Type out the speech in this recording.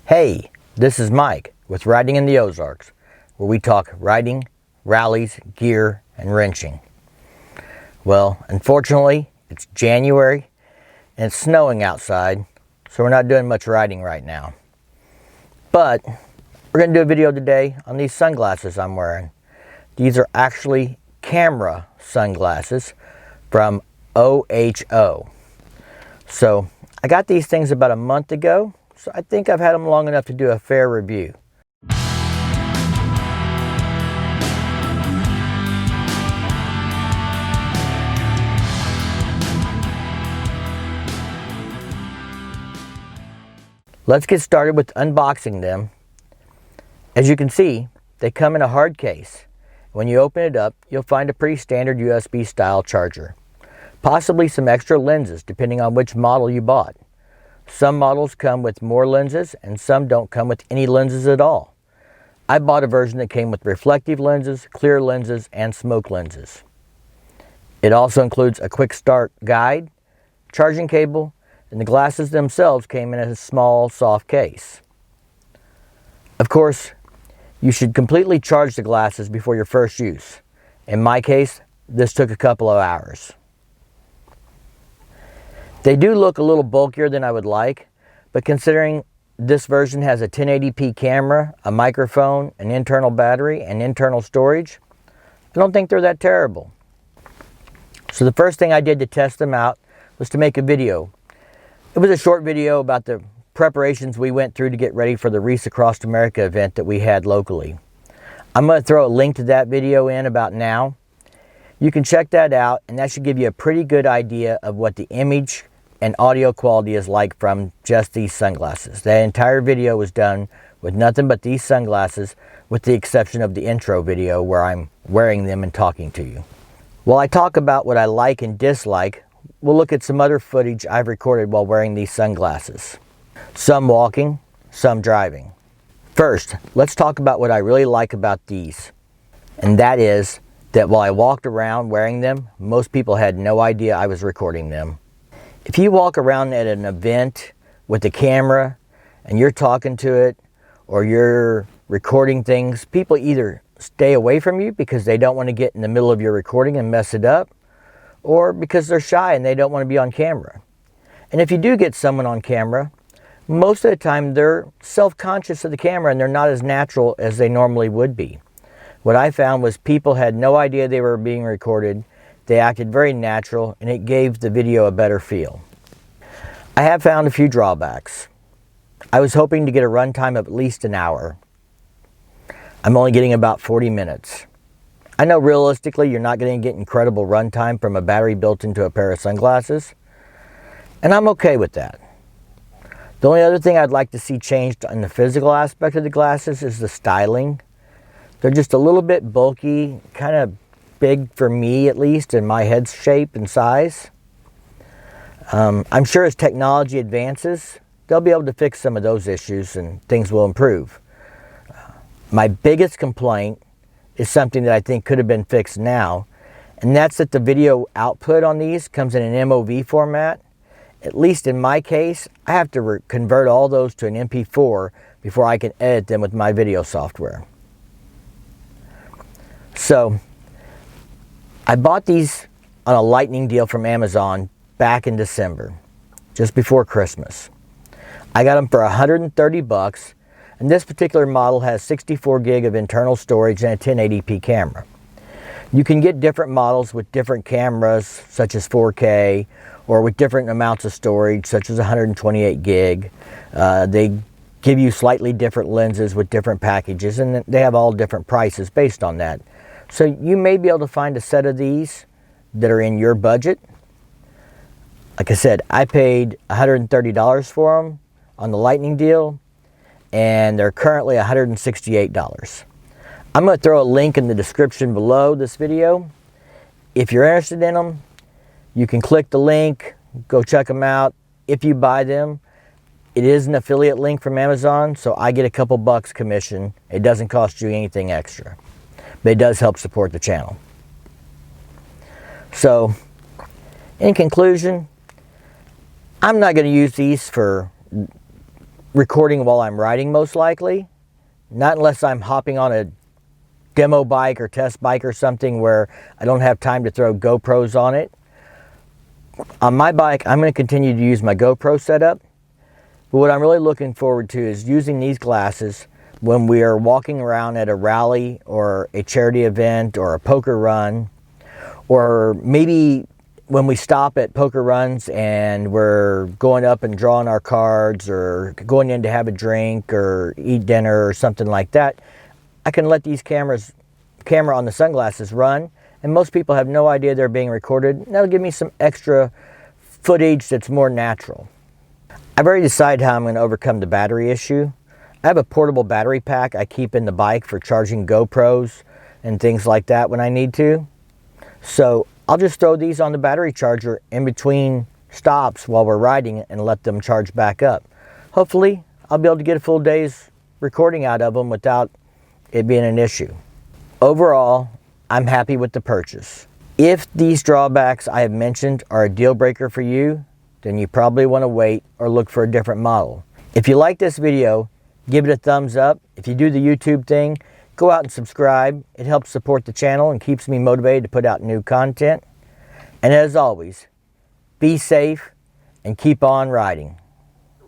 Hey, this is Mike with Riding in the Ozarks, where we talk riding, rallies, gear, and wrenching. Well, unfortunately, it's January and it's snowing outside, so we're not doing much riding right now. But we're going to do a video today on these sunglasses I'm wearing. These are actually camera sunglasses from OHO. So I got these things about a month ago, so I think I've had them long enough to do a fair review. Let's get started with unboxing them. As you can see, they come in a hard case. When you open it up, you'll find a pretty standard USB style charger. Possibly some extra lenses depending on which model you bought. Some models come with more lenses and some don't come with any lenses at all. I bought a version that came with reflective lenses, clear lenses, and smoke lenses. It also includes a quick start guide, charging cable, and the glasses themselves came in a small, soft case. Of course, you should completely charge the glasses before your first use. In my case, this took a couple of hours. They do look a little bulkier than I would like, but considering this version has a 1080p camera, a microphone, an internal battery, and internal storage, I don't think they're that terrible. So the first thing I did to test them out was to make a video. It was a short video about the preparations we went through to get ready for the Race Across America event that we had locally. I'm going to throw a link to that video in about now. You can check that out, and that should give you a pretty good idea of what the image and audio quality is like from just these sunglasses. That entire video was done with nothing but these sunglasses, with the exception of the intro video where I'm wearing them and talking to you. While I talk about what I like and dislike, we'll look at some other footage I've recorded while wearing these sunglasses. Some walking, some driving. First, let's talk about what I really like about these. And that is that while I walked around wearing them, most people had no idea I was recording them. If you walk around at an event with a camera and you're talking to it or you're recording things, people either stay away from you because they don't want to get in the middle of your recording and mess it up, or because they're shy and they don't want to be on camera. And if you do get someone on camera, most of the time they're self-conscious of the camera and they're not as natural as they normally would be. What I found was people had no idea they were being recorded. They acted very natural and it gave the video a better feel. I have found a few drawbacks. I was hoping to get a runtime of at least an hour. I'm only getting about 40 minutes. I know realistically you're not going to get incredible runtime from a battery built into a pair of sunglasses, and I'm okay with that. The only other thing I'd like to see changed in the physical aspect of the glasses is the styling. They're just a little bit bulky, kind of big for me at least, in my head shape and size. I'm sure as technology advances, they'll be able to fix some of those issues and things will improve. My biggest complaint is something that I think could have been fixed now, and that's that the video output on these comes in an MOV format. At least in my case, I have to convert all those to an MP4 before I can edit them with my video software. So, I bought these on a lightning deal from Amazon back in December, just before Christmas. I got them for $130, and this particular model has 64 gig of internal storage and a 1080p camera. You can get different models with different cameras, such as 4K, or with different amounts of storage, such as 128 gig. They give you slightly different lenses with different packages, and they have all different prices based on that. So you may be able to find a set of these that are in your budget. Like I said, I paid $130 for them on the lightning deal, and they're currently $168. I'm going to throw a link in the description below this video. If you're interested in them, you can click the link, go check them out. If you buy them, it is an affiliate link from Amazon, so I get a couple bucks commission. It doesn't cost you anything extra, but it does help support the channel. So, in conclusion, I'm not going to use these for recording while I'm riding, most likely. Not unless I'm hopping on a demo bike or test bike or something where I don't have time to throw GoPros on it. On my bike, I'm going to continue to use my GoPro setup. But what I'm really looking forward to is using these glasses when we are walking around at a rally or a charity event or a poker run, or maybe when we stop at poker runs and we're going up and drawing our cards or going in to have a drink or eat dinner or something like that. I can let these camera on the sunglasses run, and most people have no idea they're being recorded. And that'll give me some extra footage that's more natural. I've already decided how I'm going to overcome the battery issue. I have a portable battery pack I keep in the bike for charging GoPros and things like that when I need to. So I'll just throw these on the battery charger in between stops while we're riding and let them charge back up. Hopefully, I'll be able to get a full day's recording out of them without it being an issue. Overall, I'm happy with the purchase. If these drawbacks I have mentioned are a deal breaker for you, then you probably want to wait or look for a different model. If you like this video, give it a thumbs up. If you do the YouTube thing, go out and subscribe. It helps support the channel and keeps me motivated to put out new content. And as always, be safe and keep on riding.